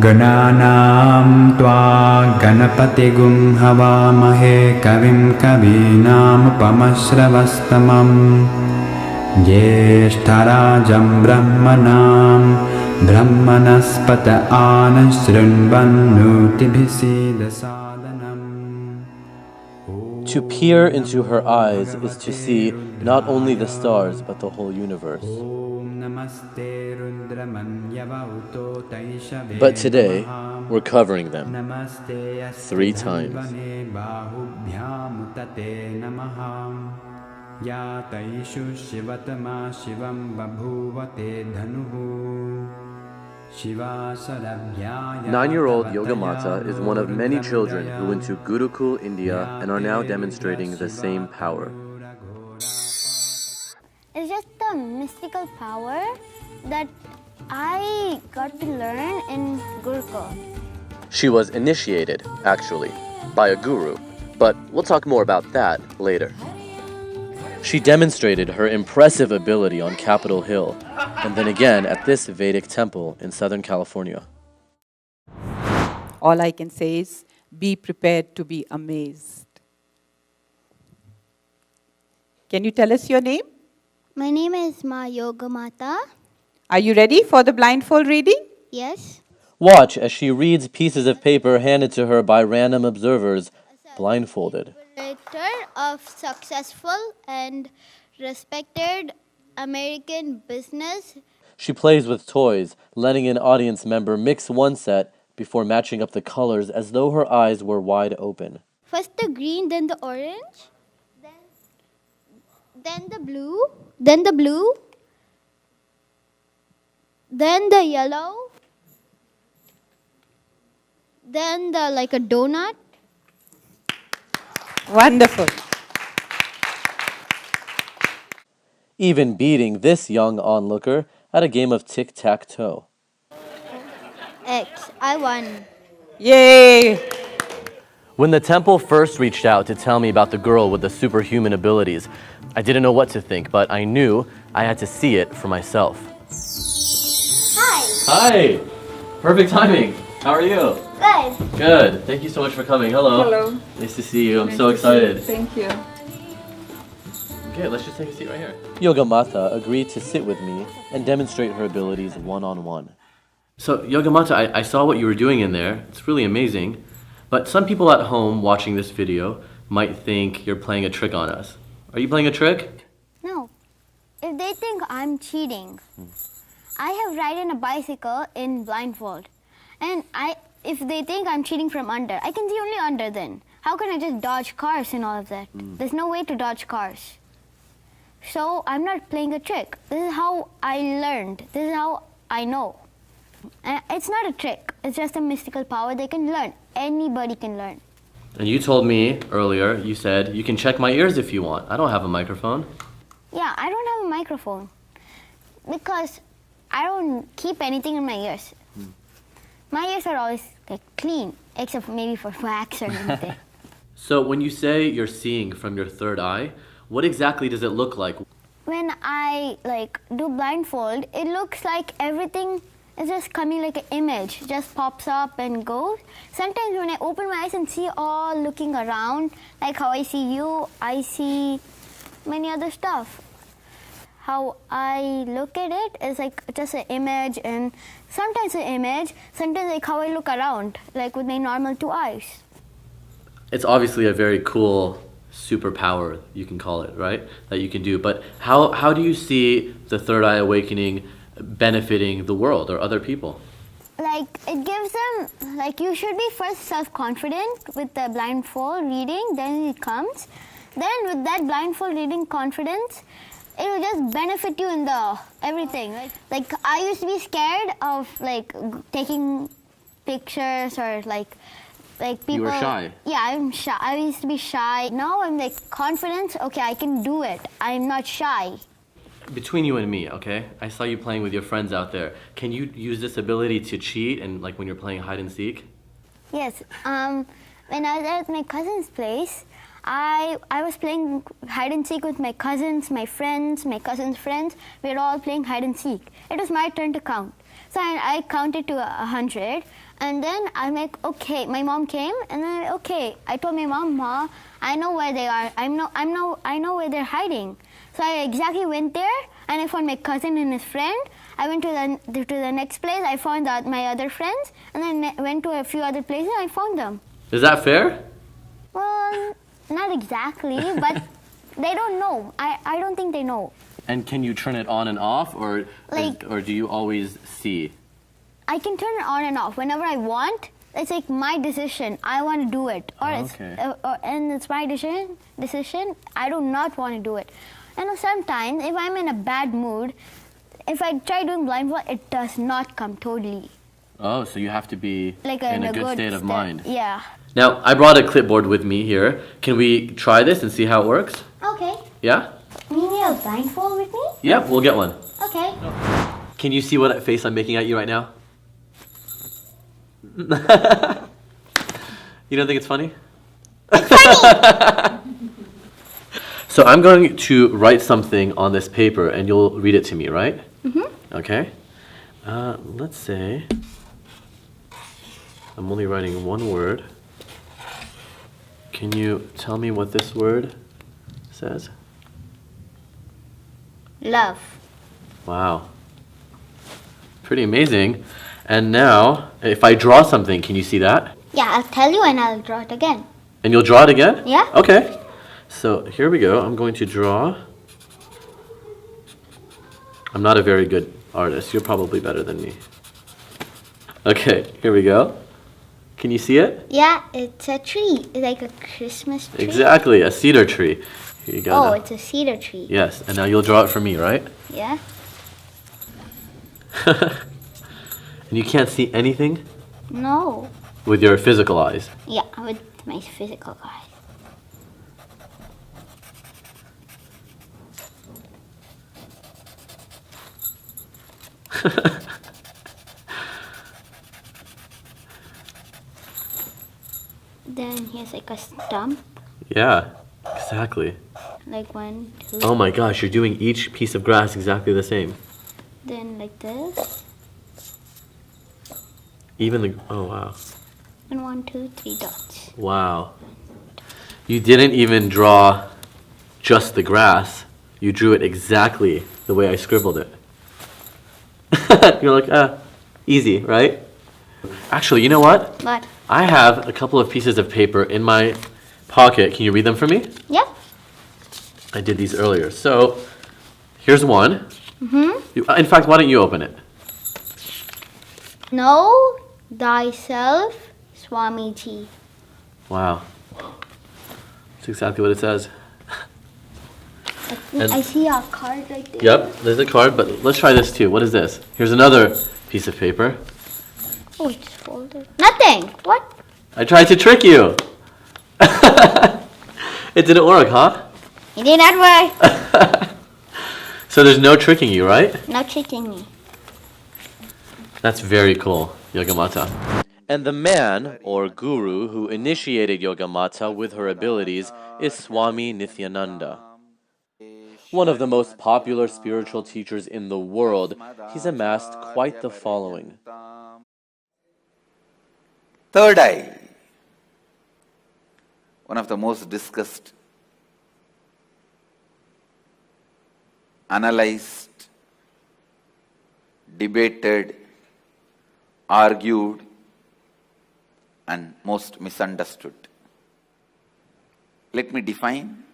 Gananam tva ganapatigum havamahe kavim kavinam pamasravastamam jeshtarajam brahmanam brahmanaspata anashrunvannutibhisida sadhanam. To peer into her eyes is to see not only the stars but the whole universe. But today, we're covering them 3 times. Yataishu shivatama shivam babhuvate dhanuhu. 9-year-old Yogamaatha is one of many children who went to Gurukul, India and are now demonstrating the same power. It's just the mystical power that I got to learn in Gurukul. She was initiated, actually, by a guru, but we'll talk more about that later. She demonstrated her impressive ability on Capitol Hill, and then again at this Vedic temple in Southern California. All I can say is, be prepared to be amazed. Can you tell us your name? My name is Yogamaatha. Are you ready for the blindfold reading? Yes. Watch as she reads pieces of paper handed to her by random observers, blindfolded. Director of successful and respected American business. She plays with toys, letting an audience member mix one set before matching up the colors as though her eyes were wide open. First the green, then the orange, then the blue, then the blue, then the yellow, then the like a donut. Wonderful. Even beating this young onlooker at a game of tic-tac-toe. X. I won. Yay! When the temple first reached out to tell me about the girl with the superhuman abilities, I didn't know what to think, but I knew I had to see it for myself. Hi. Hi! Perfect timing. How are you? Good. Good. Thank you so much for coming. Hello. Hello. Nice to see you. I'm so excited. Thank you. Okay, let's just take a seat right here. Yogamaatha agreed to sit with me and demonstrate her abilities one-on-one. So, Yogamaatha, I saw what you were doing in there. It's really amazing. But some people at home watching this video might think you're playing a trick on us. Are you playing a trick? No. If they think I'm cheating, I have ridden a bicycle in blindfold. And if they think I'm cheating from under, I can see only under then. How can I just dodge cars and all of that? There's no way to dodge cars. So I'm not playing a trick. This is how I learned. This is how I know. It's not a trick. It's just a mystical power they can learn. Anybody can learn. And you told me earlier, you said, you can check my ears if you want. I don't have a microphone. Yeah, I don't have a microphone because I don't keep anything in my ears. My ears are always like clean, except maybe for wax or anything. So when you say you're seeing from your third eye, what exactly does it look like? When I do blindfold, it looks like everything is just coming like an image, just pops up and goes. Sometimes when I open my eyes and see all looking around, like how I see you, I see many other stuff. How I look at it is like just an image, and sometimes an image, sometimes like how I look around, like with my normal 2 eyes. It's obviously a very cool superpower, you can call it, right? That you can do. But how do you see the third eye awakening benefiting the world or other people? Like it gives them, like you should be first self-confident with the blindfold reading, then it comes. Then with that blindfold reading confidence, it will just benefit you in the everything. Like I used to be scared of taking pictures or like people. You were shy. Yeah, I'm shy. I used to be shy. Now I'm like confident. Okay, I can do it. I'm not shy. Between you and me, okay? I saw you playing with your friends out there. Can you use this ability to cheat and like when you're playing hide and seek? Yes. When I was at my cousin's place, I was playing hide and seek with my cousins, my friends, my cousins' friends. We were all playing hide and seek. It was my turn to count. So I counted to 100, and then I'm like, okay. My mom came, and then okay. I told my mom, Ma, I know where they are. I know where they're hiding. So I exactly went there, and I found my cousin and his friend. I went to the next place. I found my other friends, and then went to a few other places. I found them. Is that fair? Well, not exactly, but they don't know. I don't think they know. And can you turn it on and off, or do you always see? I can turn it on and off whenever I want. It's like my decision. I want to do it, and it's my decision. I do not want to do it. And sometimes, if I'm in a bad mood, if I try doing blindfold, it does not come totally. Oh, so you have to be Like in a good state of mind. Yeah. Now, I brought a clipboard with me here. Can we try this and see how it works? Okay. Yeah? You need a blindfold with me? Yep, we'll get one. Okay. Can you see what face I'm making at you right now? You don't think it's funny? So I'm going to write something on this paper, and you'll read it to me, right? Mm-hmm. Okay. Let's say I'm only writing one word. Can you tell me what this word says? Love. Wow. Pretty amazing. And now, if I draw something, can you see that? Yeah, I'll tell you and I'll draw it again. And you'll draw it again? Yeah. Okay. So here we go. I'm going to draw. I'm not a very good artist. You're probably better than me. Okay, here we go. Can you see it? Yeah, it's a tree. It's like a Christmas tree. Exactly, a cedar tree. Here you go. Oh, now. it's a cedar tree. Yes, and now you'll draw it for me, right? Yeah. And you can't see anything No. with your physical eyes. Yeah, with my physical eyes. Then here's like a stump. Yeah, exactly. Like 1, 2. Oh my gosh, you're doing each piece of grass exactly the same. Then like this. Even the, oh wow. And 1, 2, 3 dots. Wow. You didn't even draw just the grass. You drew it exactly the way I scribbled it. You're like, easy, right? Actually, you know what? What? I have a couple of pieces of paper in my pocket. Can you read them for me? Yeah. I did these earlier. So, here's one. Mm-hmm. In fact, why don't you open it? Know thyself, Swamiji. Wow. That's exactly what it says. And- I see a card right there. Yep, there's a card, but let's try this too. What is this? Here's another piece of paper. Oh, it's folded. Nothing. What? I tried to trick you. It didn't work, huh? It did not work. So there's no tricking you, right? No tricking me. That's very cool, Yogamaatha. And the man, or guru, who initiated Yogamaatha with her abilities is Swami Nityananda. One of the most popular spiritual teachers in the world, he's amassed quite the following. Third eye, one of the most discussed, analyzed, debated, argued, and most misunderstood. Let me define.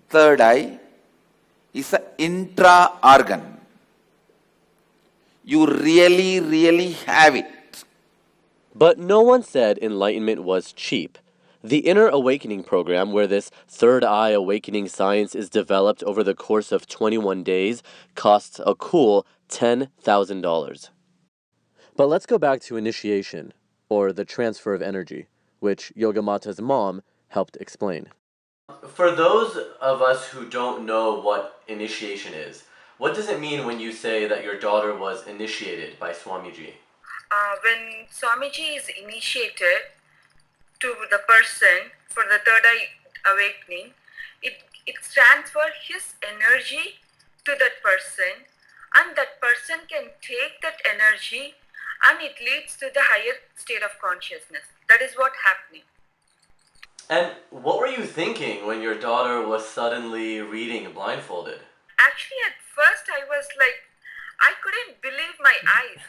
Third eye is an intra-organ. You really have it. But no one said enlightenment was cheap. The Inner Awakening program, where this third eye awakening science is developed over the course of 21 days, costs a cool $10,000. But let's go back to initiation, or the transfer of energy, which Yogamaatha's mom helped explain. For those of us who don't know what initiation is, what does it mean when you say that your daughter was initiated by Swamiji? When Swamiji is initiated to the person for the third eye awakening, it stands for his energy to that person, and that person can take that energy and it leads to the higher state of consciousness. That is what happening. And what were you thinking when your daughter was suddenly reading blindfolded? Actually, at first I was like, I couldn't believe my eyes.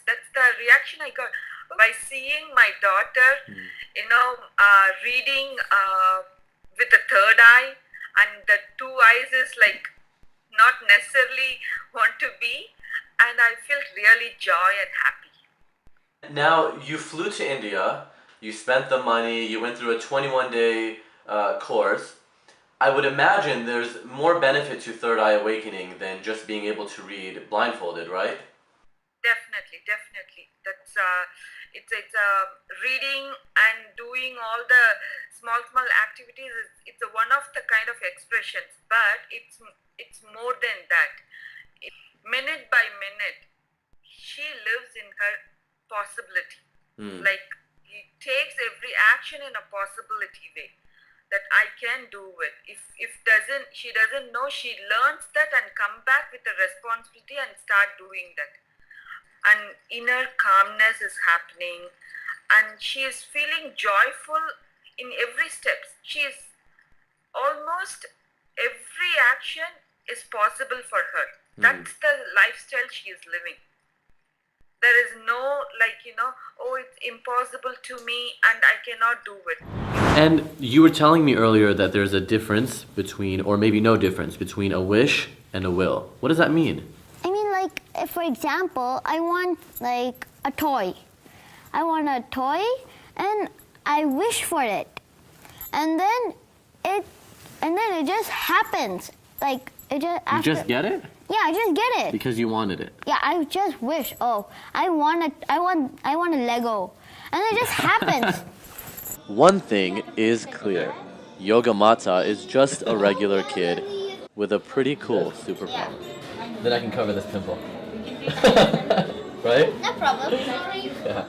That's the reaction I got by seeing my daughter, reading with the third eye, and the two eyes is like not necessarily want to be, and I felt really joy and happy. Now, you flew to India, you spent the money, you went through a 21-day course. I would imagine there's more benefit to third eye awakening than just being able to read blindfolded, right? Definitely. That's it's reading and doing all the small activities. It's one of the kind of expressions, but it's more than that. Minute by minute, she lives in her possibility. Like, he takes every action in a possibility way that I can do it. If she doesn't know, she learns that and come back with the responsibility and start doing that. And inner calmness is happening, and she is feeling joyful in every step. She is almost every action is possible for her. That's the lifestyle she is living. There is no it's impossible to me and I cannot do it. And you were telling me earlier that there's a difference between, or maybe no difference, between a wish and a will. What does that mean? I mean, like, if, for example, I want like a toy. I want a toy and I wish for it. And then it just happens. Like, it just after. You just get it? Yeah, I just get it. Because you wanted it. Yeah, I just wish. Oh, I want a Lego, and it just happens. One thing is clear. Yogamaatha is just a regular kid with a pretty cool superpower. Then I can cover this pimple. Right? No problem. Yeah.